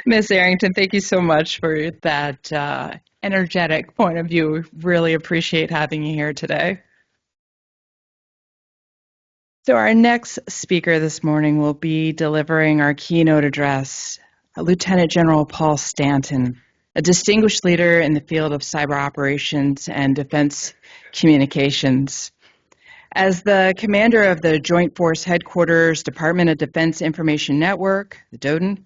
Miss Arrington, thank you so much for that energetic point of view. We really appreciate having you here today. So our next speaker this morning will be delivering our keynote address, Lieutenant General Paul Stanton, a distinguished leader in the field of cyber operations and defense communications. As the commander of the Joint Force Headquarters Department of Defense Information Network, the DoDIN,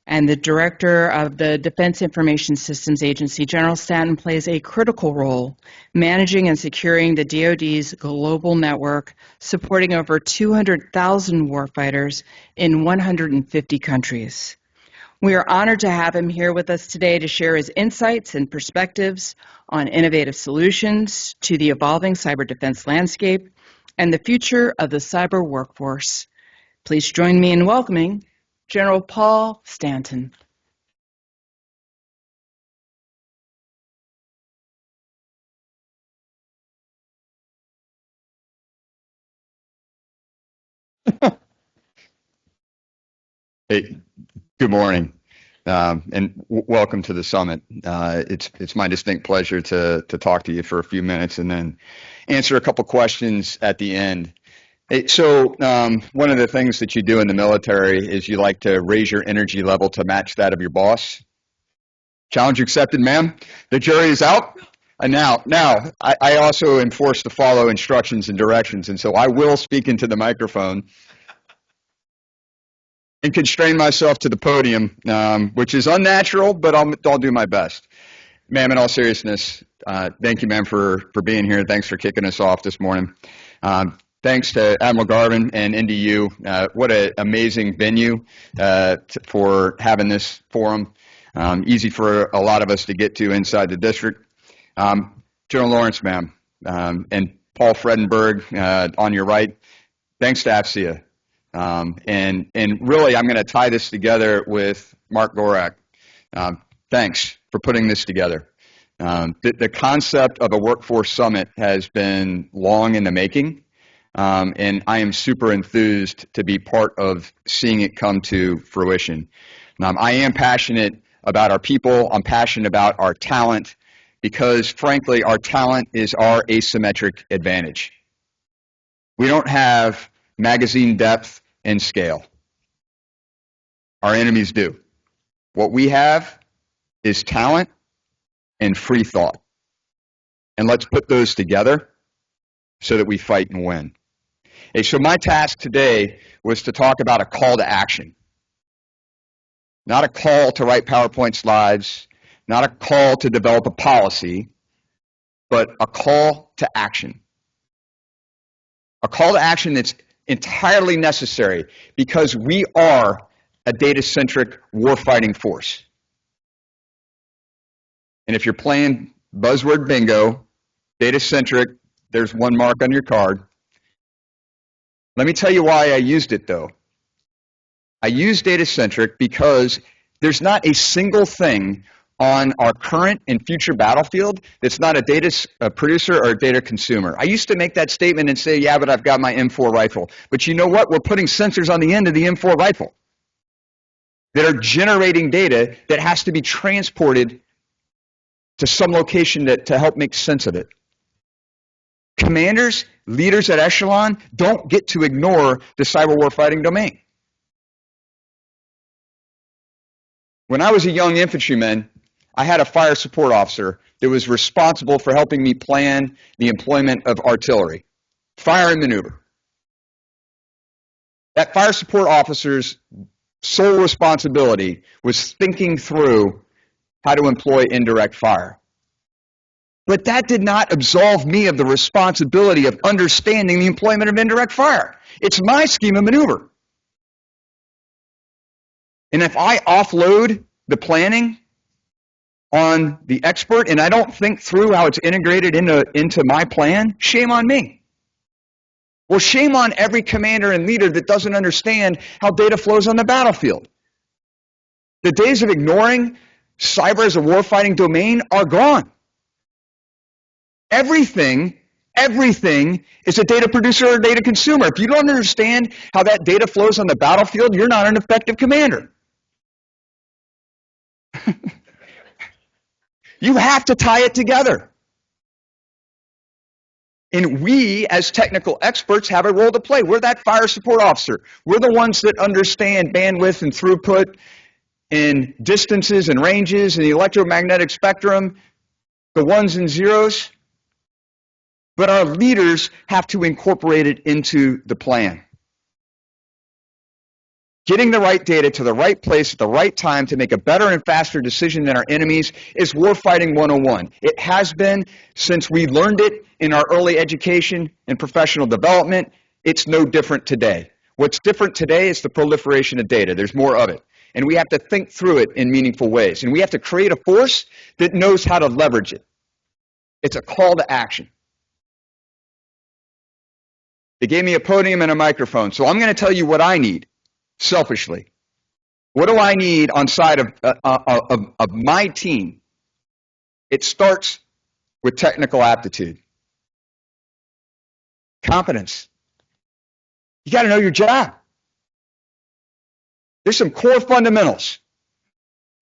and the director of the Defense Information Systems Agency, General Stanton plays a critical role managing and securing the DoD's global network, supporting over 200,000 warfighters in 150 countries. We are honored to have him here with us today to share his insights and perspectives on innovative solutions to the evolving cyber defense landscape and the future of the cyber workforce. Please join me in welcoming General Paul Stanton. Hey, good morning, and welcome to the summit. It's my distinct pleasure to talk to you for a few minutes and then answer a couple questions at the end. So one of the things that you do in the military is you like to raise your energy level to match that of your boss. Challenge accepted, ma'am. The jury is out. And now, I also am forced to follow instructions and directions, and so I will speak into the microphone and constrain myself to the podium, which is unnatural, but I'll do my best. Ma'am, in all seriousness, thank you, ma'am, for being here. Thanks for kicking us off this morning. Thanks to Admiral Garvin and NDU. What an amazing venue for having this forum. Easy for a lot of us to get to inside the district. General Lawrence, ma'am, and Paul Fredenberg on your right. Thanks to AFCEA. And really, I'm going to tie this together with Mark Gorak. Thanks for putting this together. The concept of a workforce summit has been long in the making. And I am super enthused to be part of seeing it come to fruition. I am passionate about our people. I'm passionate about our talent because, frankly, our talent is our asymmetric advantage. We don't have magazine depth and scale. Our enemies do. What we have is talent and free thought. And let's put those together so that we fight and win. So my task today was to talk about a call to action. Not a call to write PowerPoint slides, not a call to develop a policy, but a call to action. A call to action that's entirely necessary because we are a data-centric warfighting force. And if you're playing buzzword bingo, data-centric, there's one mark on your card. Let me tell you why I used it, though. I used data-centric because there's not a single thing on our current and future battlefield that's not a data producer or a data consumer. I used to make that statement and say, yeah, but I've got my M4 rifle. But you know what? We're putting sensors on the end of the M4 rifle that are generating data that has to be transported to some location to help make sense of it. Commanders, leaders at echelon, don't get to ignore the cyber warfighting domain. When I was a young infantryman, I had a fire support officer that was responsible for helping me plan the employment of artillery, fire and maneuver. That fire support officer's sole responsibility was thinking through how to employ indirect fire. But that did not absolve me of the responsibility of understanding the employment of indirect fire. It's my scheme of maneuver. And if I offload the planning on the expert and I don't think through how it's integrated into my plan, shame on me. Well, shame on every commander and leader that doesn't understand how data flows on the battlefield. The days of ignoring cyber as a warfighting domain are gone. Everything is a data producer or a data consumer. If you don't understand how that data flows on the battlefield, you're not an effective commander. You have to tie it together. And we, as technical experts, have a role to play. We're that fire support officer. We're the ones that understand bandwidth and throughput and distances and ranges and the electromagnetic spectrum, the ones and zeros. But our leaders have to incorporate it into the plan. Getting the right data to the right place at the right time to make a better and faster decision than our enemies is warfighting 101. It has been since we learned it in our early education and professional development. It's no different today. What's different today is the proliferation of data. There's more of it. And we have to think through it in meaningful ways. And we have to create a force that knows how to leverage it. It's a call to action. They gave me a podium and a microphone, so I'm going to tell you what I need. Selfishly, what do I need on side of my team? It starts with technical aptitude, competence. You got to know your job. There's some core fundamentals.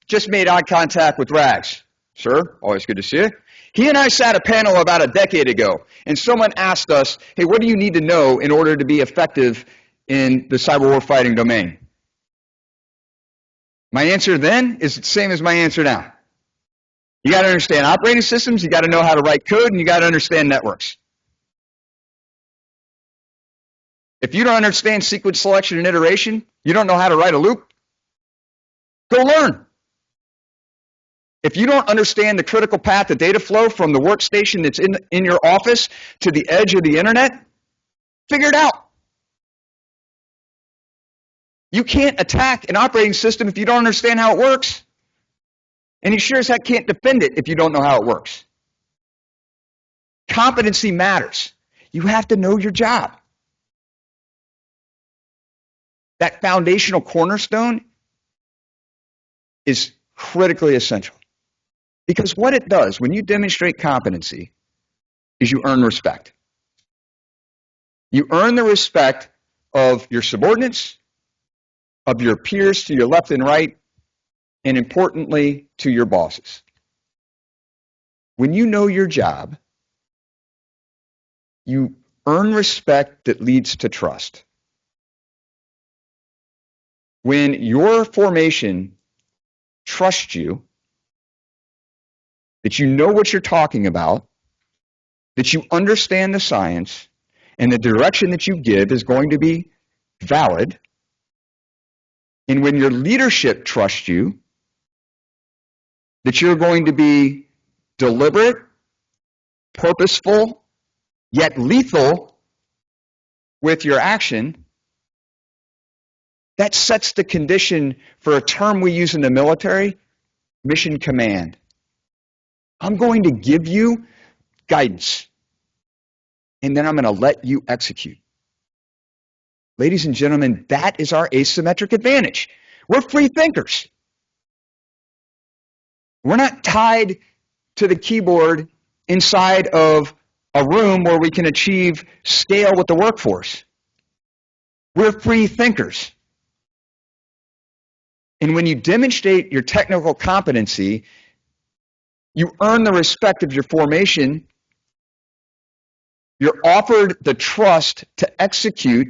Just made eye contact with Rags. Sir, always good to see you. He and I sat a panel about a decade ago, and someone asked us, hey, what do you need to know in order to be effective in the cyber warfighting domain? My answer then is the same as my answer now. You got to understand operating systems, you got to know how to write code, and you got to understand networks. If you don't understand sequence selection and iteration, you don't know how to write a loop, go learn. If you don't understand the critical path of data flow from the workstation that's in your office to the edge of the internet, figure it out. You can't attack an operating system if you don't understand how it works. And you sure as heck can't defend it if you don't know how it works. Competency matters. You have to know your job. That foundational cornerstone is critically essential. Because what it does when you demonstrate competency is you earn respect. You earn the respect of your subordinates, of your peers to your left and right, and importantly, to your bosses. When you know your job, you earn respect that leads to trust. When your formation trusts you, that you know what you're talking about, that you understand the science, and the direction that you give is going to be valid, and when your leadership trusts you, that you're going to be deliberate, purposeful, yet lethal with your action, that sets the condition for a term we use in the military, mission command. I'm going to give you guidance, and then I'm going to let you execute. Ladies and gentlemen, that is our asymmetric advantage. We're free thinkers. We're not tied to the keyboard inside of a room where we can achieve scale with the workforce. We're free thinkers. And when you demonstrate your technical competency, you earn the respect of your formation. You're offered the trust to execute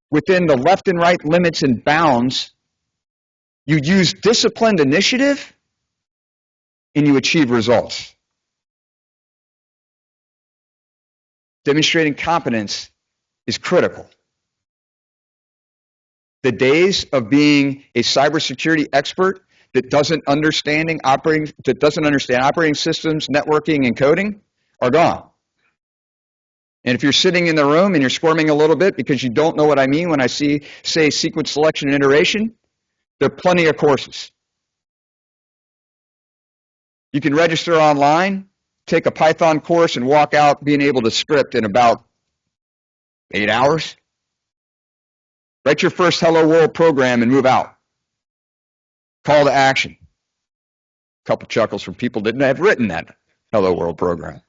within the left and right limits and bounds. You use disciplined initiative, and you achieve results. Demonstrating competence is critical. The days of being a cybersecurity expert that doesn't understand operating systems, networking, and coding are gone. And if you're sitting in the room and you're squirming a little bit because you don't know what I mean when I say sequence selection and iteration, there are plenty of courses. You can register online, take a Python course, and walk out being able to script in about 8 hours. Write your first Hello World program and move out. Call to action. A couple chuckles from people that didn't have written that Hello World program.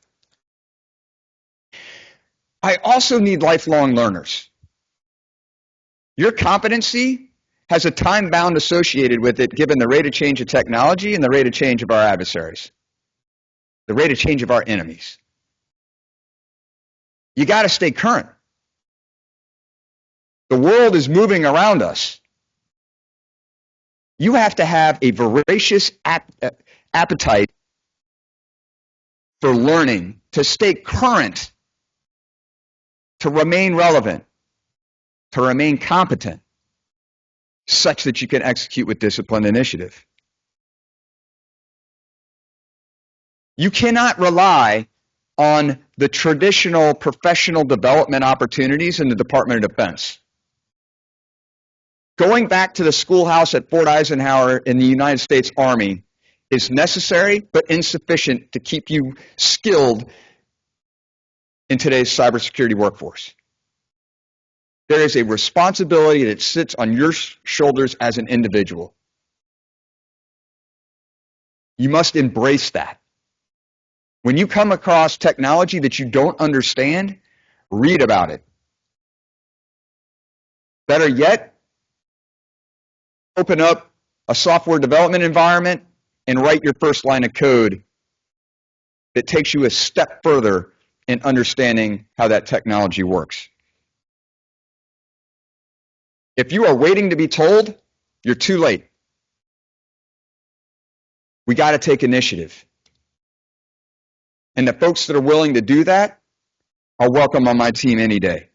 I also need lifelong learners. Your competency has a time bound associated with it given the rate of change of technology and the rate of change of our adversaries, the rate of change of our enemies. You got to stay current. The world is moving around us. You have to have a voracious appetite for learning, to stay current, to remain relevant, to remain competent, such that you can execute with disciplined initiative. You cannot rely on the traditional professional development opportunities in the Department of Defense. Going back to the schoolhouse at Fort Eisenhower in the United States Army is necessary but insufficient to keep you skilled in today's cybersecurity workforce. There is a responsibility that sits on your shoulders as an individual. You must embrace that. When you come across technology that you don't understand, read about it. Better yet, open up a software development environment and write your first line of code that takes you a step further in understanding how that technology works. If you are waiting to be told, you're too late. We got to take initiative. And the folks that are willing to do that are welcome on my team any day.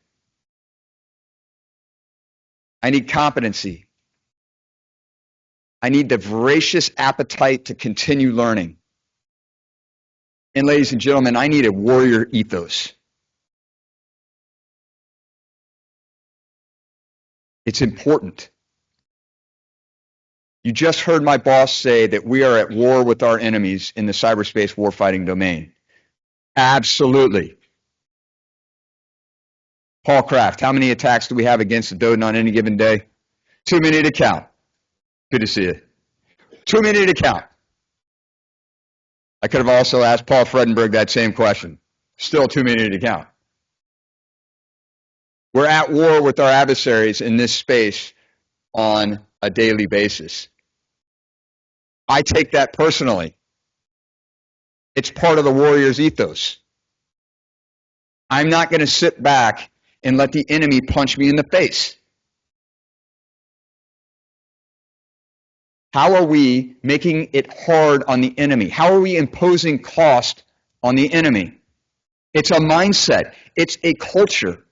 I need competency. I need the voracious appetite to continue learning. And ladies and gentlemen, I need a warrior ethos. It's important. You just heard my boss say that we are at war with our enemies in the cyberspace warfighting domain. Absolutely. Paul Kraft, how many attacks do we have against the Doden on any given day? Too many to count. Good to see you. Too many to count. I could have also asked Paul Fredenberg that same question. Still too many to count. We're at war with our adversaries in this space on a daily basis. I take that personally. It's part of the warrior's ethos. I'm not going to sit back and let the enemy punch me in the face. How are we making it hard on the enemy? How are we imposing cost on the enemy? It's a mindset. It's a culture.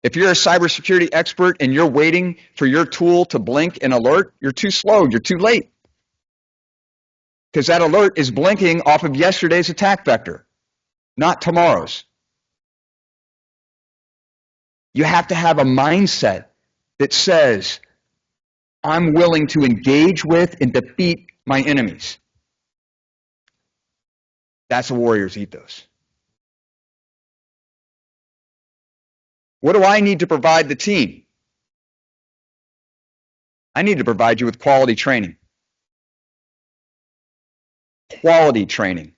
If you're a cybersecurity expert and you're waiting for your tool to blink and alert, you're too slow, you're too late. Because that alert is blinking off of yesterday's attack vector, not tomorrow's. You have to have a mindset that says, I'm willing to engage with and defeat my enemies. That's a warrior's ethos. What do I need to provide the team? I need to provide you with quality training. Quality training.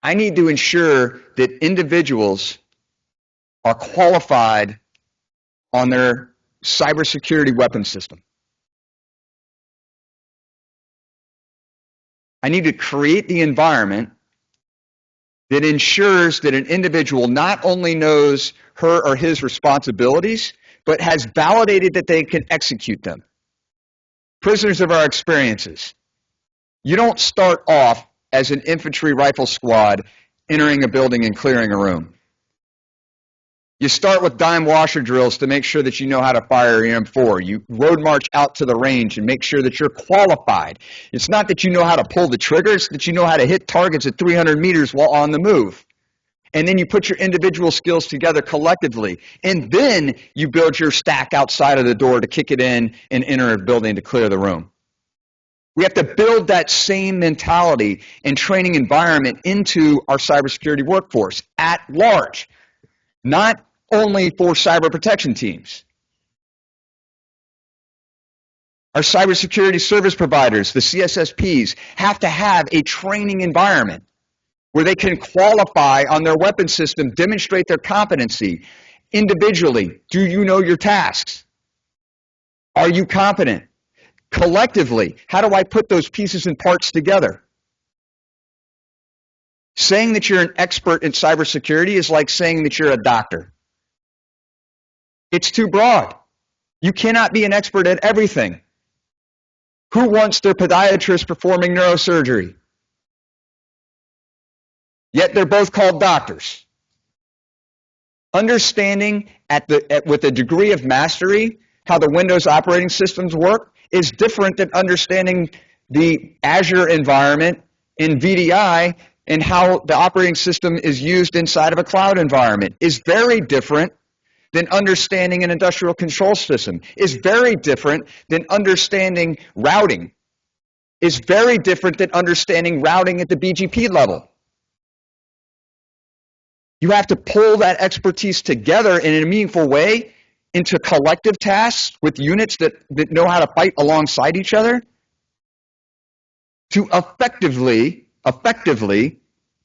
I need to ensure that individuals are qualified on their cybersecurity weapon system. I need to create the environment that ensures that an individual not only knows her or his responsibilities, but has validated that they can execute them. Prisoners of our experiences. You don't start off as an infantry rifle squad entering a building and clearing a room. You start with dime washer drills to make sure that you know how to fire your M4. You road march out to the range and make sure that you're qualified. It's not that you know how to pull the trigger, it's that you know how to hit targets at 300 meters while on the move. And then you put your individual skills together collectively. And then you build your stack outside of the door to kick it in and enter a building to clear the room. We have to build that same mentality and training environment into our cybersecurity workforce at large, not only for cyber protection teams. Our cybersecurity service providers, the CSSPs, have to have a training environment where they can qualify on their weapon system, demonstrate their competency, Individually, do you know your tasks? Are you competent? Collectively, how do I put those pieces and parts together? Saying that you're an expert in cybersecurity is like saying that you're a doctor. It's too broad. You cannot be an expert at everything. Who wants their podiatrist performing neurosurgery? Yet they're both called doctors. Understanding with a degree of mastery how the Windows operating systems work is different than understanding the Azure environment in VDI and how the operating system is used inside of a cloud environment. Is very different than understanding an industrial control system. Is very different than understanding routing. Is very different than understanding routing at the BGP level. You have to pull that expertise together in a meaningful way into collective tasks with units that know how to fight alongside each other to effectively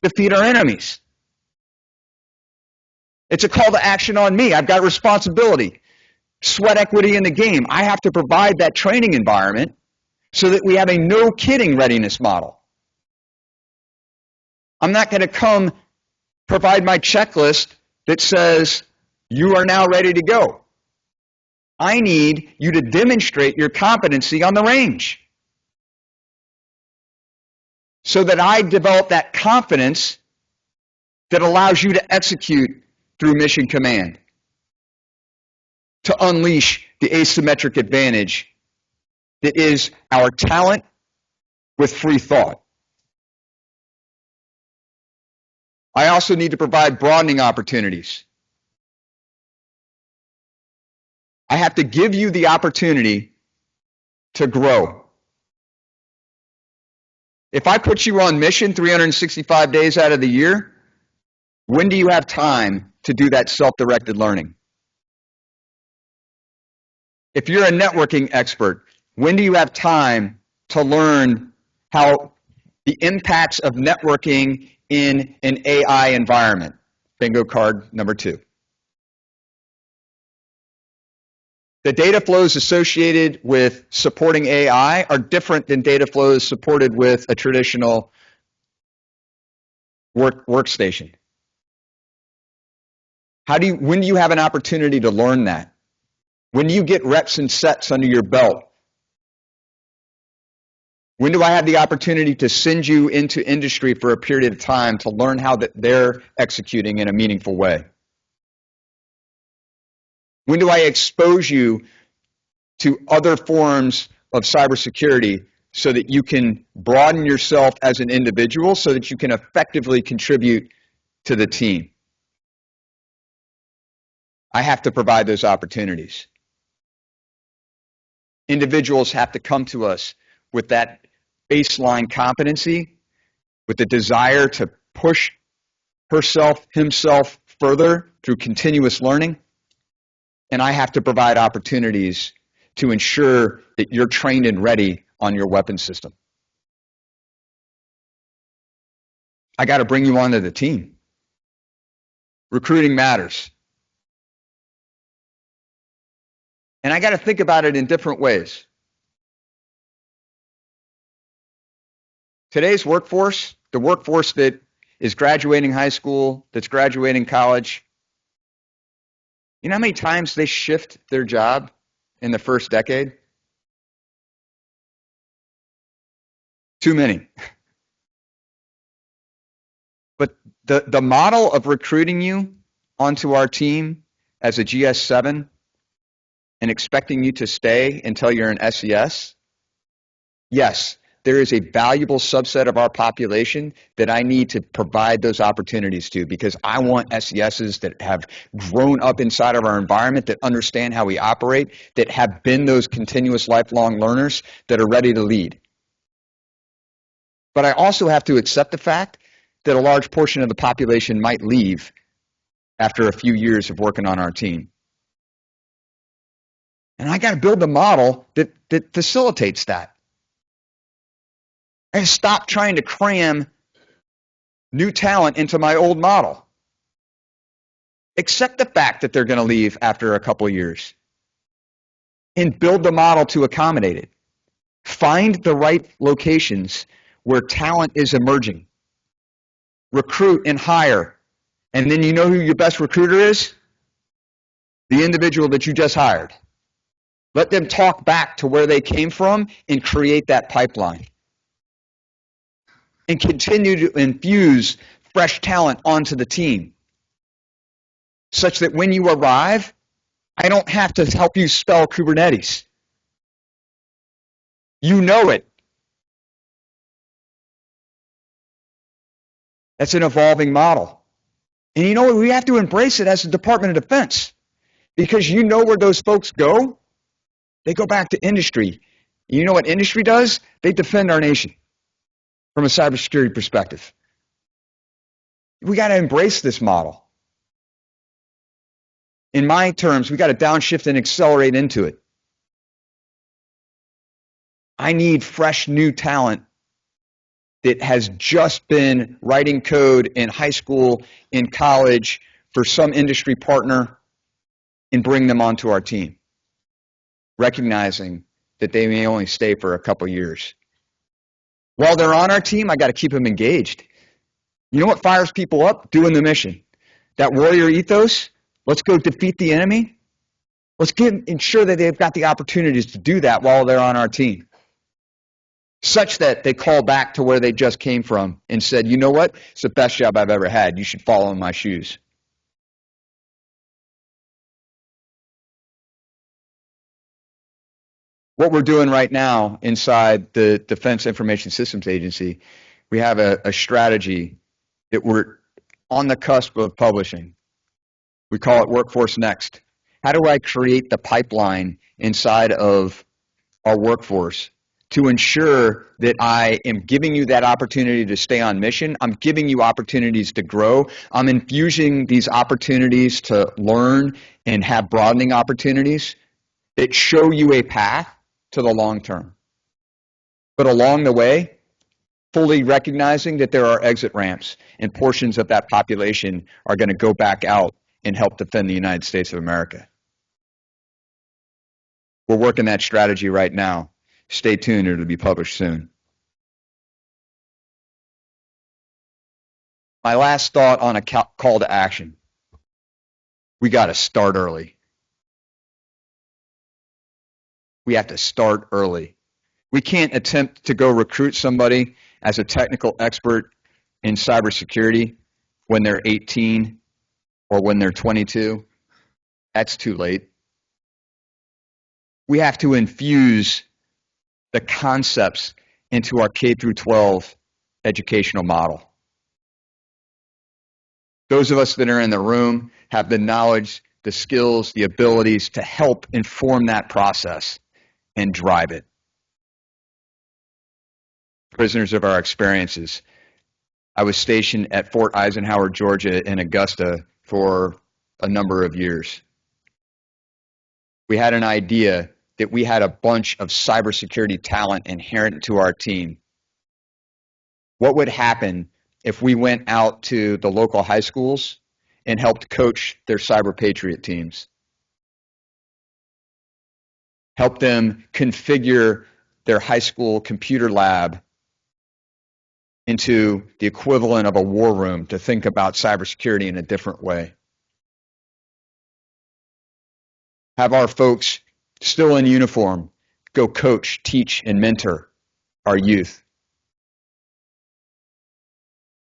defeat our enemies. It's a call to action on me. I've got responsibility, sweat equity in the game. I have to provide that training environment so that we have a no-kidding readiness model. I'm not going to come provide my checklist that says, you are now ready to go. I need you to demonstrate your competency on the range so that I develop that confidence that allows you to execute through mission command, to unleash the asymmetric advantage that is our talent with free thought. I also need to provide broadening opportunities. I have to give you the opportunity to grow. If I put you on mission 365 days out of the year, when do you have time to do that self-directed learning? If you're a networking expert, when do you have time to learn how the impacts of networking in an AI environment? Bingo card number 2. The data flows associated with supporting AI are different than data flows supported with a traditional workstation. When do you have an opportunity to learn that? When do you get reps and sets under your belt? When do I have the opportunity to send you into industry for a period of time to learn how they're executing in a meaningful way? When do I expose you to other forms of cybersecurity so that you can broaden yourself as an individual so that you can effectively contribute to the team? I have to provide those opportunities. Individuals have to come to us with that baseline competency, with the desire to push himself further through continuous learning. And I have to provide opportunities to ensure that you're trained and ready on your weapon system. I got to bring you onto the team. Recruiting matters. And I got to think about it in different ways. Today's workforce, the workforce that is graduating high school, that's graduating college, you know how many times they shift their job in the first decade? Too many. But the model of recruiting you onto our team as a GS7 and expecting you to stay until you're an SES, yes, there is a valuable subset of our population that I need to provide those opportunities to, because I want SESs that have grown up inside of our environment, that understand how we operate, that have been those continuous lifelong learners that are ready to lead. But I also have to accept the fact that a large portion of the population might leave after a few years of working on our team. And I got to build a model that facilitates that. I stop trying to cram new talent into my old model. Accept the fact that they're going to leave after a couple of years and build the model to accommodate it. Find the right locations where talent is emerging. Recruit and hire. And then you know who your best recruiter is? The individual that you just hired. Let them talk back to where they came from and create that pipeline. And continue to infuse fresh talent onto the team, such that when you arrive, I don't have to help you spell Kubernetes. You know it. That's an evolving model. And you know what? We have to embrace it as the Department of Defense, because you know where those folks go? They go back to industry. You know what industry does? They defend our nation from a cybersecurity perspective. We got to embrace this model. In my terms, we got to downshift and accelerate into it. I need fresh new talent that has just been writing code in high school, in college, for some industry partner, and bring them onto our team, recognizing that they may only stay for a couple years. While they're on our team, I got to keep them engaged. You know what fires people up? Doing the mission. That warrior ethos, let's go defeat the enemy. Let's ensure that they've got the opportunities to do that while they're on our team, such that they call back to where they just came from and said, you know what? It's the best job I've ever had. You should follow in my shoes. What we're doing right now inside the Defense Information Systems Agency, we have a strategy that we're on the cusp of publishing. We call it Workforce Next. How do I create the pipeline inside of our workforce to ensure that I am giving you that opportunity to stay on mission? I'm giving you opportunities to grow. I'm infusing these opportunities to learn and have broadening opportunities that show you a path to the long term. But along the way, fully recognizing that there are exit ramps and portions of that population are going to go back out and help defend the United States of America. We're working that strategy right now. Stay tuned, it'll be published soon. My last thought on a call to action. We got to start early. We have to start early. We can't attempt to go recruit somebody as a technical expert in cybersecurity when they're 18 or when they're 22. That's too late. We have to infuse the concepts into our K through 12 educational model. Those of us that are in the room have the knowledge, the skills, the abilities to help inform that process and drive it. Prisoners of our experiences. I was stationed at Fort Eisenhower, Georgia in Augusta for a number of years. We had an idea that we had a bunch of cybersecurity talent inherent to our team. What would happen if we went out to the local high schools and helped coach their Cyber Patriot teams? Help them configure their high school computer lab into the equivalent of a war room to think about cybersecurity in a different way. Have our folks still in uniform go coach, teach, and mentor our youth.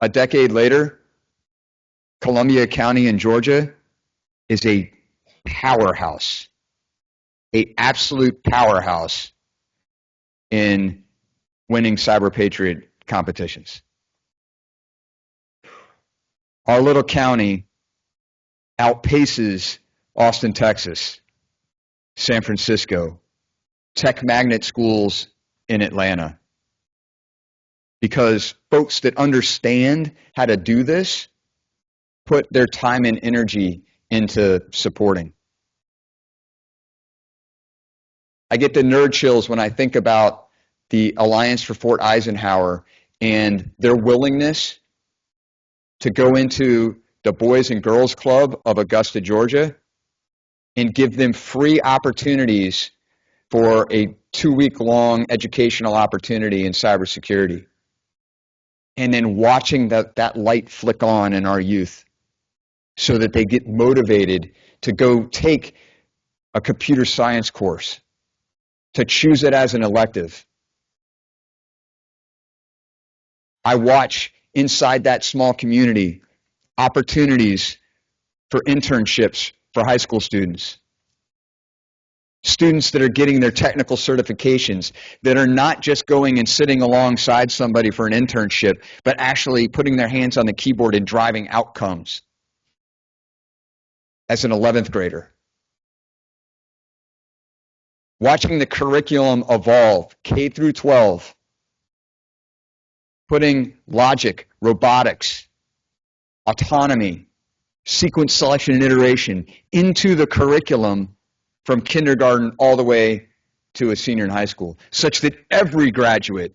A decade later, Columbia County in Georgia is a powerhouse, an absolute powerhouse in winning Cyber Patriot competitions. Our little county outpaces Austin, Texas, San Francisco, tech magnet schools in Atlanta, because folks that understand how to do this put their time and energy into supporting. I get the nerd chills when I think about the Alliance for Fort Eisenhower and their willingness to go into the Boys and Girls Club of Augusta, Georgia, and give them free opportunities for a 2-week-long educational opportunity in cybersecurity. And then watching that light flick on in our youth so that they get motivated to go take a computer science course, to choose it as an elective. I watch inside that small community opportunities for internships for high school students. Students that are getting their technical certifications, that are not just going and sitting alongside somebody for an internship, but actually putting their hands on the keyboard and driving outcomes as an 11th grader. Watching the curriculum evolve, K through 12, putting logic, robotics, autonomy, sequence selection and iteration into the curriculum from kindergarten all the way to a senior in high school, such that every graduate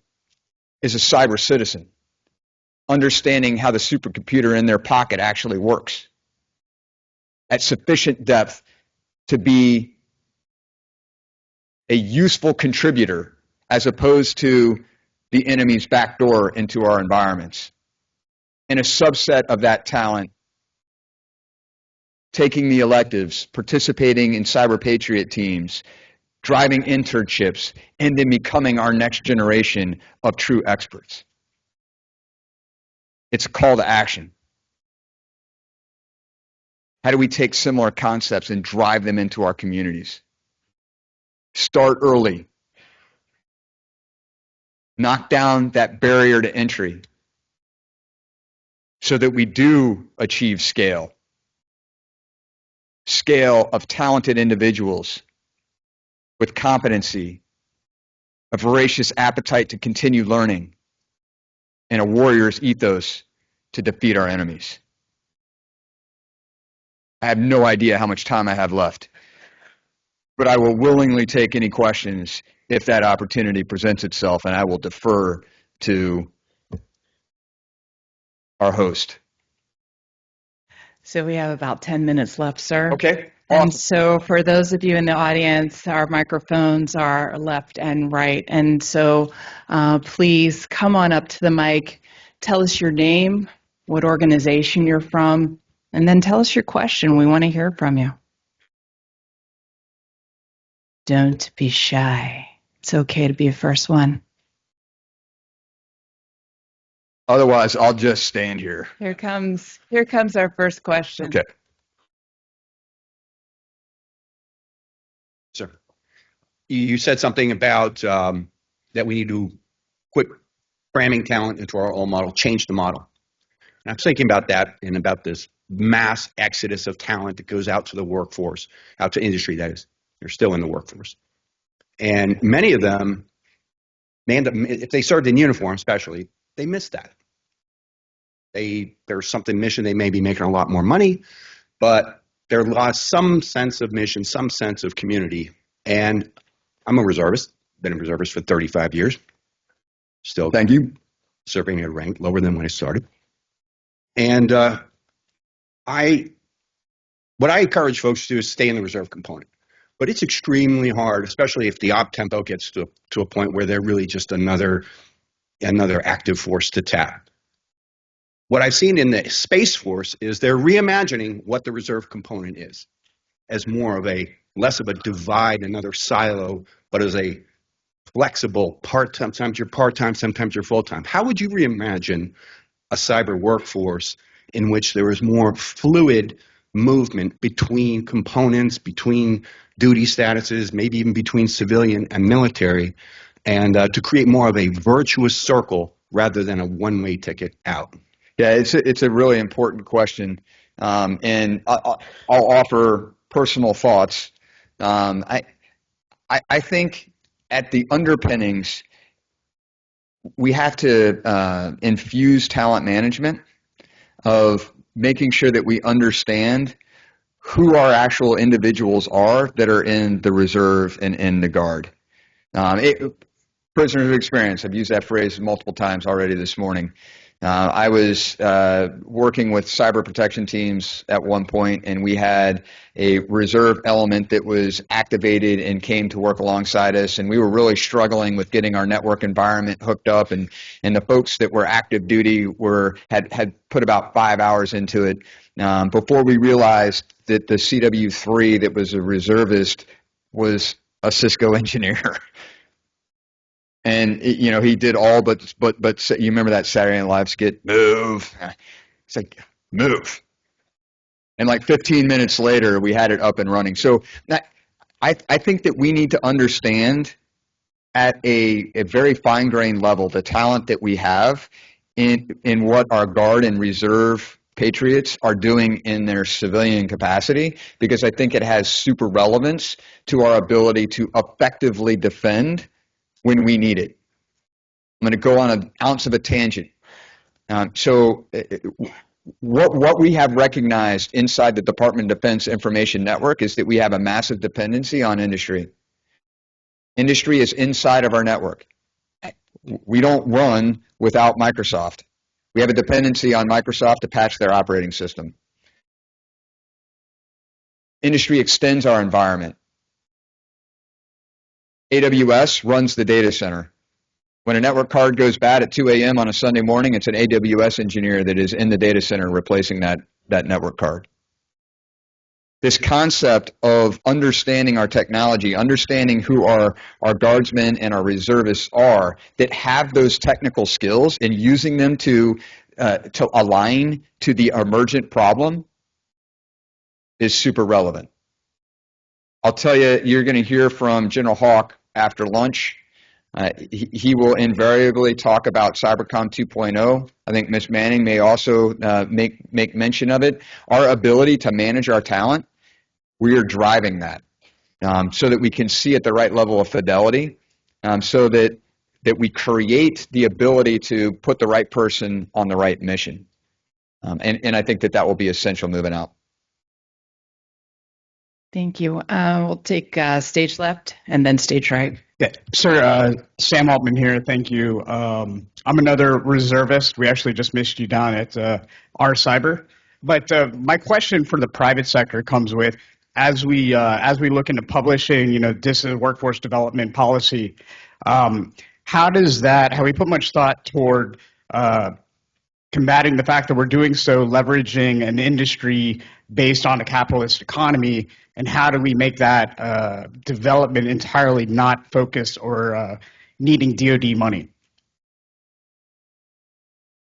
is a cyber citizen, understanding how the supercomputer in their pocket actually works at sufficient depth to be a useful contributor as opposed to the enemy's backdoor into our environments. And a subset of that talent taking the electives, participating in cyber patriot teams, driving internships, and then becoming our next generation of true experts. It's a call to action. How do we take similar concepts and drive them into our communities? Start early. Knock down that barrier to entry so that we do achieve scale. Scale of talented individuals with competency, a voracious appetite to continue learning, and a warrior's ethos to defeat our enemies. I have no idea how much time I have left, but I will willingly take any questions if that opportunity presents itself, and I will defer to our host. So we have about 10 minutes left, sir. Okay. And so for those of you in the audience, our microphones are left and right. And so please come on up to the mic, tell us your name, what organization you're from, and then tell us your question. We want to hear from you. Don't be shy. It's okay to be the first one. Otherwise, I'll just stand here. Here comes our first question. Okay. Sir, you said something about that we need to quit cramming talent into our old model, change the model. And I'm thinking about that and about this mass exodus of talent that goes out to the workforce, out to industry, that is. They're still in the workforce. And many of them may end up, if they served in uniform especially, they miss that. There's something mission, they may be making a lot more money, but they're lost some sense of mission, some sense of community. And I'm a reservist, been a reservist for 35 years. Still Thank you. serving at a rank lower than when I started. And what I encourage folks to do is stay in the reserve component. But it's extremely hard, especially if the op tempo gets to a point where they're really just another active force to tap. What I've seen in the Space Force is they're reimagining what the reserve component is as more of less of a divide, another silo, but as a flexible part-time, sometimes you're part-time, sometimes you're full-time. How would you reimagine a cyber workforce in which there is more fluid movement between components, between duty statuses, maybe even between civilian and military, and to create more of a virtuous circle rather than a one-way ticket out? Yeah, it's a really important question, and I'll offer personal thoughts. I think at the underpinnings, we have to infuse talent management of making sure that we understand who our actual individuals are that are in the reserve and in the guard. Prisoners of experience, I've used that phrase multiple times already this morning. I was working with cyber protection teams at one point, and we had a reserve element that was activated and came to work alongside us, and we were really struggling with getting our network environment hooked up, and the folks that were active duty had put about 5 hours into it before we realized that the CW3 that was a reservist was a Cisco engineer. And he did all but you remember that Saturday Night Live skit, move. It's like, move. And like 15 minutes later, we had it up and running. So I think that we need to understand at a very fine-grained level the talent that we have in what our Guard and Reserve Patriots are doing in their civilian capacity, because I think it has super relevance to our ability to effectively defend when we need it. I'm going to go on an ounce of a tangent. What we have recognized inside the Department of Defense Information Network is that we have a massive dependency on industry. Industry is inside of our network. We don't run without Microsoft. We have a dependency on Microsoft to patch their operating system. Industry extends our environment. AWS runs the data center. When a network card goes bad at 2 a.m. on a Sunday morning, it's an AWS engineer that is in the data center replacing that network card. This concept of understanding our technology, understanding who our guardsmen and our reservists are that have those technical skills, and using them to align to the emergent problem is super relevant. I'll tell you, you're going to hear from General Hawk after lunch. He will invariably talk about Cybercom 2.0. I think Ms. Manning may also make mention of it. Our ability to manage our talent, we are driving that so that we can see at the right level of fidelity, so that we create the ability to put the right person on the right mission. And I think that will be essential moving out. Thank you. We'll take stage left and then stage right. Yeah, sir, Sam Altman here. Thank you. I'm another reservist. We actually just missed you down at our cyber. But my question for the private sector comes with, as we look into publishing, this is workforce development policy. Have we put much thought toward combating the fact that we're doing so, leveraging an industry based on a capitalist economy, and how do we make that development entirely not focused or needing DoD money?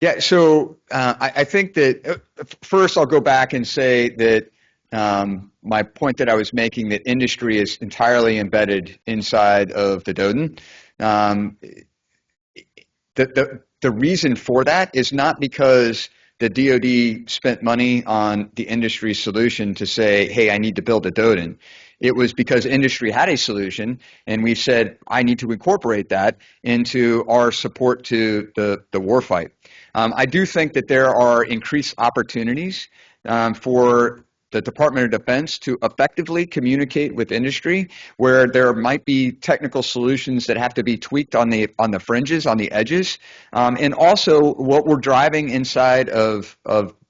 Yeah, so I think that first I'll go back and say that my point that I was making, that industry is entirely embedded inside of the DoD. The reason for that is not because the DoD spent money on the industry solution to say, hey, I need to build a DoD. It was because industry had a solution, and we said, I need to incorporate that into our support to the warfight. I do think that there are increased opportunities for the Department of Defense to effectively communicate with industry, where there might be technical solutions that have to be tweaked on the fringes, on the edges. And also what we're driving inside of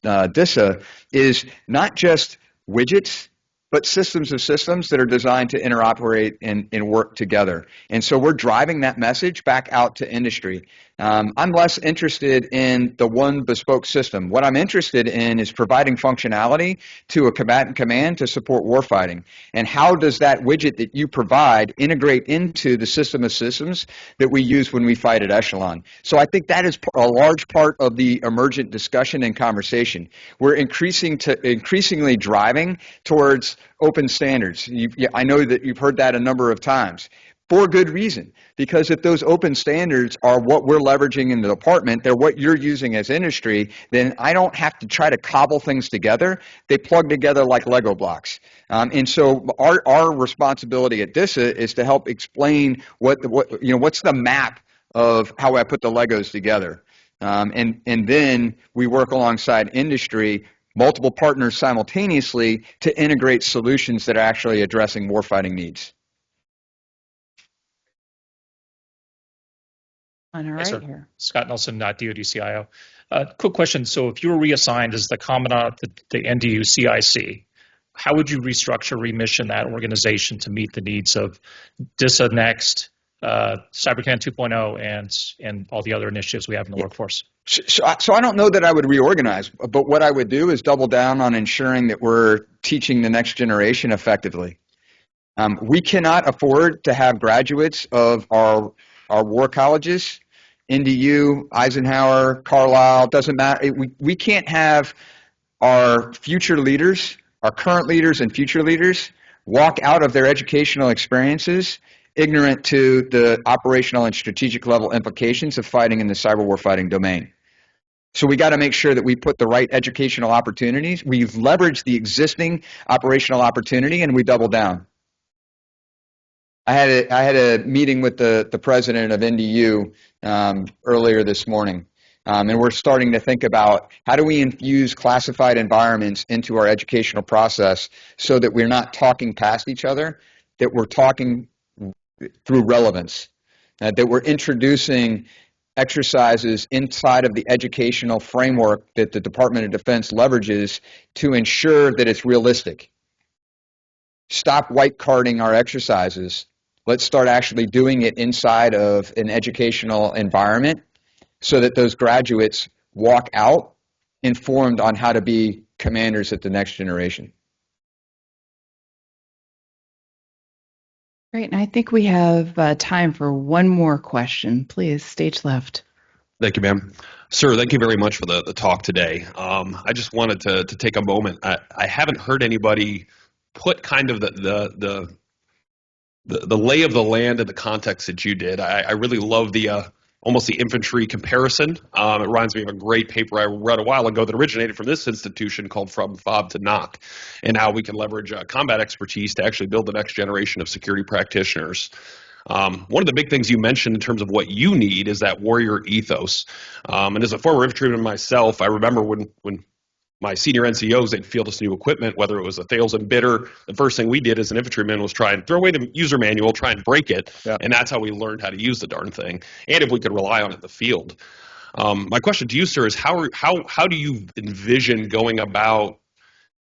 DISA is not just widgets, but systems of systems that are designed to interoperate and work together. And so we're driving that message back out to industry. I'm less interested in the one bespoke system. What I'm interested in is providing functionality to a combatant command to support warfighting. And how does that widget that you provide integrate into the system of systems that we use when we fight at Echelon? So I think that is a large part of the emergent discussion and conversation. We're increasingly driving towards open standards. I know that you've heard that a number of times. For good reason, because if those open standards are what we're leveraging in the department, they're what you're using as industry, then I don't have to try to cobble things together. They plug together like Lego blocks. And so our responsibility at DISA is to help explain what's the map of how I put the Legos together. And then we work alongside industry, multiple partners simultaneously, to integrate solutions that are actually addressing warfighting needs. All Hey, right sir. here. Scott Nelson, DoD CIO. Quick question. So if you were reassigned as the commandant of the NDU CIC, how would you restructure, remission that organization to meet the needs of DISA Next, CyberCan 2.0, and all the other initiatives we have in the workforce? So I don't know that I would reorganize, but what I would do is double down on ensuring that we're teaching the next generation effectively. We cannot afford to have graduates of our war colleges, NDU, Eisenhower, Carlisle, doesn't matter. We can't have our future leaders, our current leaders and future leaders, walk out of their educational experiences ignorant to the operational and strategic level implications of fighting in the cyber warfighting domain. So we got to make sure that we put the right educational opportunities, we've leveraged the existing operational opportunity, and we double down. I had a meeting with the president of NDU earlier this morning, and we're starting to think about how do we infuse classified environments into our educational process so that we're not talking past each other, that we're talking through relevance, that we're introducing exercises inside of the educational framework that the Department of Defense leverages to ensure that it's realistic. Stop white carding our exercises. Let's start actually doing it inside of an educational environment so that those graduates walk out informed on how to be commanders at the next generation. Great, and I think we have time for one more question. Please, stage left. Thank you, ma'am. Sir, thank you very much for the talk today. I just wanted to take a moment. I haven't heard anybody put kind of the lay of the land in the context that you did. I really love the almost the infantry comparison. It reminds me of a great paper I read a while ago that originated from this institution called From Fob to Knock, and how we can leverage combat expertise to actually build the next generation of security practitioners. One of the big things you mentioned in terms of what you need is that warrior ethos. And as a former infantryman myself, I remember when my senior NCOs, they'd field us new equipment, whether it was a Thales and Bitter. The first thing we did as an infantryman was try and throw away the user manual, try and break it, and that's how we learned how to use the darn thing, and if we could rely on it in the field. My question to you, sir, is how do you envision going about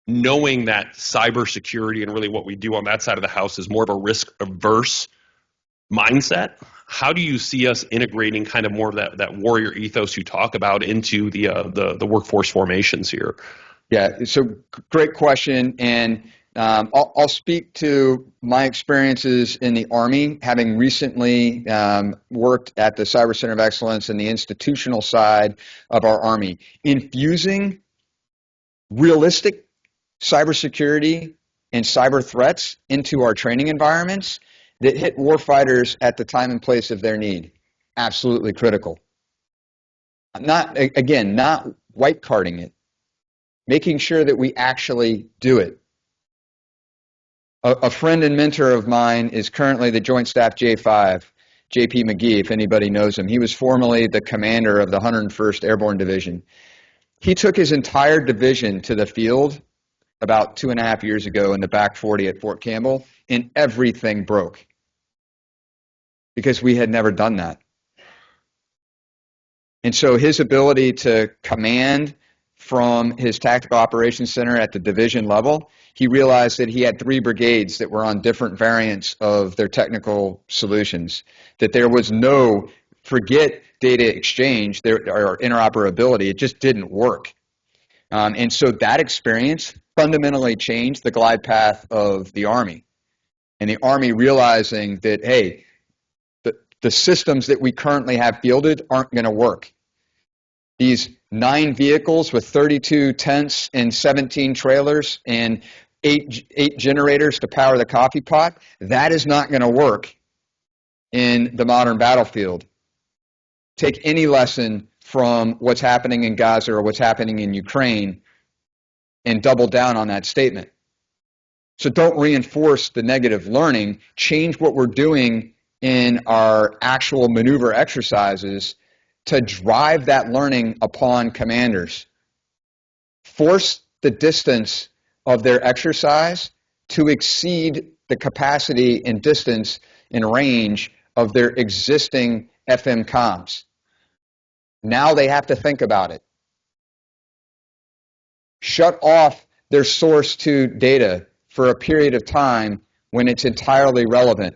knowing that cybersecurity and really what we do on that side of the house is more of a risk-averse mindset? How do you see us integrating kind of more of that warrior ethos you talk about into the workforce formations here? Yeah, so great question, and I'll speak to my experiences in the Army, having recently worked at the Cyber Center of Excellence and the institutional side of our Army, infusing realistic cybersecurity and cyber threats into our training environments that hit warfighters at the time and place of their need. Absolutely critical. Not white carding it, making sure that we actually do it. A friend and mentor of mine is currently the Joint Staff J5, J.P. McGee, if anybody knows him. He was formerly the commander of the 101st Airborne Division. He took his entire division to the field about 2.5 years ago in the back 40 at Fort Campbell, and everything broke because we had never done that. And so his ability to command from his tactical operations center at the division level, he realized that he had 3 brigades that were on different variants of their technical solutions, that there was no, forget data exchange or interoperability, it just didn't work. And so that experience fundamentally changed the glide path of the Army. And the Army realizing that, hey, the systems that we currently have fielded aren't going to work. These 9 vehicles with 32 tents and 17 trailers and 8 generators to power the coffee pot, that is not going to work in the modern battlefield. Take any lesson from what's happening in Gaza or what's happening in Ukraine and double down on that statement. So don't reinforce the negative learning, change what we're doing in our actual maneuver exercises to drive that learning upon commanders. Force the distance of their exercise to exceed the capacity and distance and range of their existing FM comms. Now they have to think about it. Shut off their source to data for a period of time when it's entirely relevant,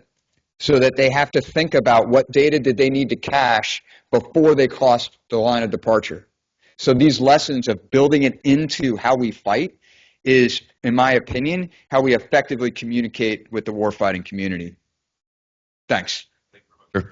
so that they have to think about what data did they need to cache before they cross the line of departure. So these lessons of building it into how we fight is, in my opinion, how we effectively communicate with the warfighting community. Thanks. Sure.